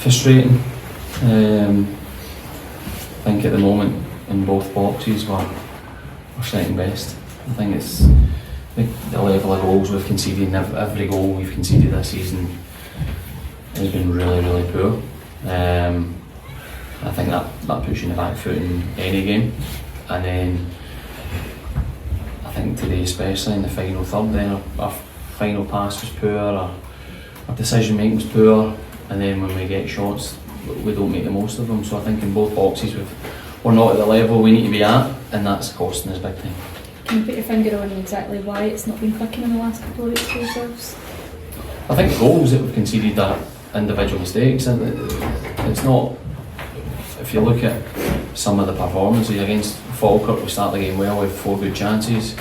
Frustrating. I think at the moment in both boxes we're second best. I think it's the level of goals we've conceded, every goal we've conceded this season has been really, really poor. I think that puts you in the back foot in any game. And then I think today, especially in the final third, then our final pass was poor, our decision making was poor, and then when we get shots we don't make the most of them. So I think in both boxes we're not at the level we need to be at, and that's costing us big time. Can you put your finger on exactly why it's not been clicking in the last couple of weeks for yourselves? I think the goals that we've conceded are individual mistakes, and it's not. If you look at some of the performances against Falkirk, we start the game well with 4 good chances.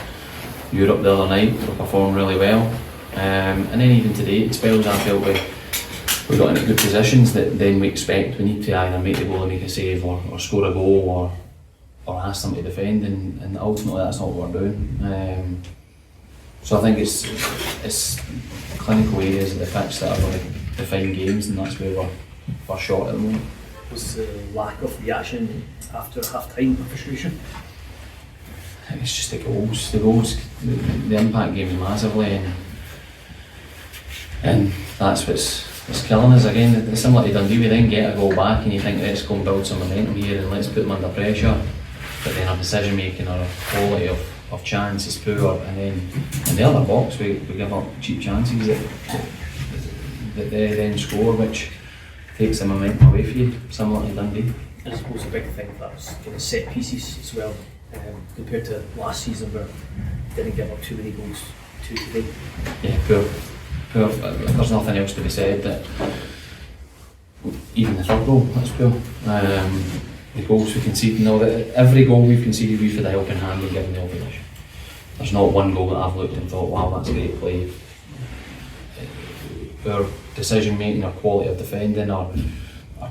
Europe the other night, we performed really well, and then even today, at spells I felt we got into good positions that then we expect we need to either make the goal and make a save, or score a goal, or ask them to defend, and ultimately that's not what we're doing. So I think it's clinical areas of the pitch that are going to define games, and that's where we're short at the moment. Was the lack of reaction after half time a frustration? I think it's just the goals, the impact games massively, and that's what's killing us. Again, it's similar to Dundee, we then get a goal back and you think, let's go and build some momentum here and let's put them under pressure, but then our decision making or our quality of chance is poor, and then in the other box we give up cheap chances that they then score, which takes the momentum away from you, similar to Dundee. And I suppose a big thing for that was kind of set pieces as well, compared to last season where we didn't give up too many goals to today. Yeah, poor. There's nothing else to be said. That even the third goal, that's poor. The goals we conceded, every goal we've conceded, we've had a helping hand in giving the opposition. There's not one goal that I've looked and thought, wow, that's great play. Our decision making, our quality of defending, our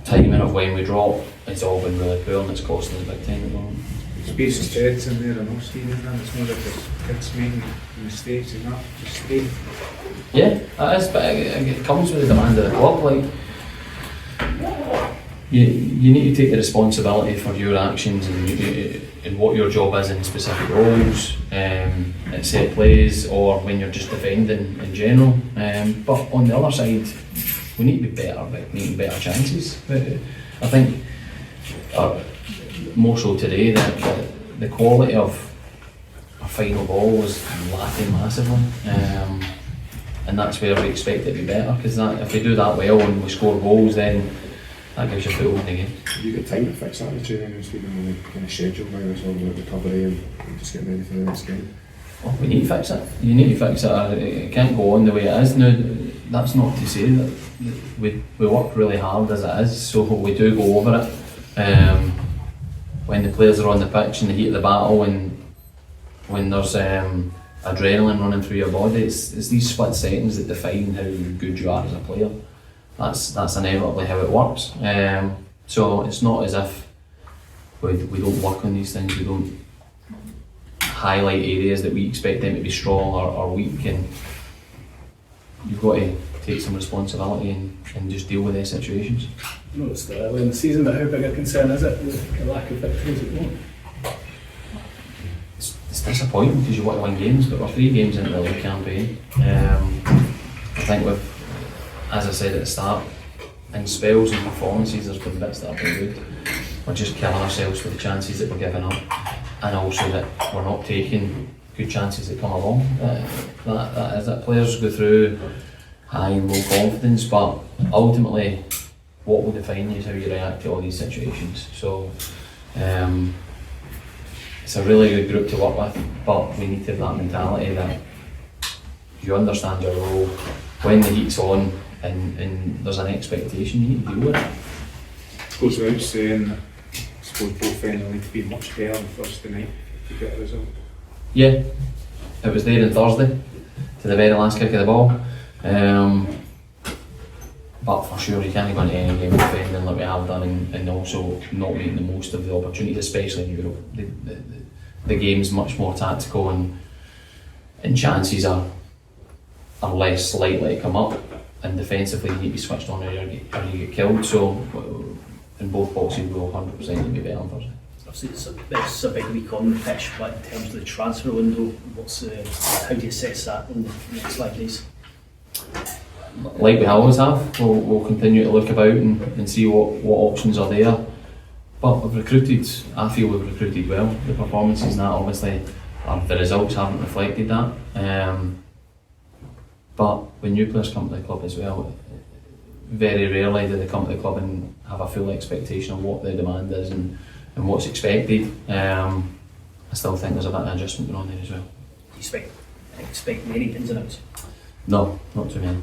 timing of when we drop, it's all been really poor, and it's costing us big time at the moment. Space is heads in there and Stephen, and it's not like the kids making mistakes and that, just stay. Yeah, it is, but it comes with the demand of the club. Like, you need to take the responsibility for your actions and what your job is in specific roles, at set plays, or when you're just defending in general. But on the other side, we need to be better at making better chances. I think more so today that the quality of our final ball was lacking massively, and that's where we expect it to be better, because if we do that well and we score goals, then that gives you a foothold in the game. Have you got time to fix that in the training and Stephen, when the kind of schedule now is all about recovery and just getting ready for the next game? Well, we need to fix it. You need to fix it. It can't go on the way it is now. That's not to say that we work really hard as it is, so we do go over it. When the players are on the pitch in the heat of the battle, when there's adrenaline running through your body, it's these split seconds that define how good you are as a player. That's inevitably how it works. So it's not as if we don't work on these things, we don't highlight areas that we expect them to be strong or weak, and you've got to take some responsibility and just deal with those situations. I know it's still early in the season, but how big a concern is it, the lack of victories at the moment? It's disappointing because you want to win games, but we're 3 games into the league campaign. I think as I said at the start, in spells and performances there's been bits that have been good. We're just killing ourselves with the chances that we're giving up, and also that we're not taking good chances that come along. That is that players go through high and low confidence, but ultimately what will define you is how you react to all these situations. So it's a really good group to work with, but we need to have that mentality that you understand your role when the heat's on, and there's an expectation, you need to deal with it. Goes without saying, I suppose both ends will need to be much better than Thursday night to get a result. Yeah, it was there on Thursday to the very last kick of the ball. But for sure you can't go into any game defending like we have done, and also not making the most of the opportunities, especially in Europe. The game's much more tactical, and chances are less likely to come up. and defensively you need to be switched on or you get killed. So in both boxes we'll 100% be better on Thursday. Obviously, it's a big week on the pitch, but in terms of the transfer window, how do you assess that in the next 5 days? Like we always have, we'll continue to look about and see what options are there. But we've recruited, I feel we've recruited well. The performances now, obviously, the results haven't reflected that. But when new players come to the club as well, very rarely do they come to the club and have a full expectation of what the demand is and what's expected. I still think there's a bit of adjustment going on there as well. Do you expect many ins and outs? No, not too many.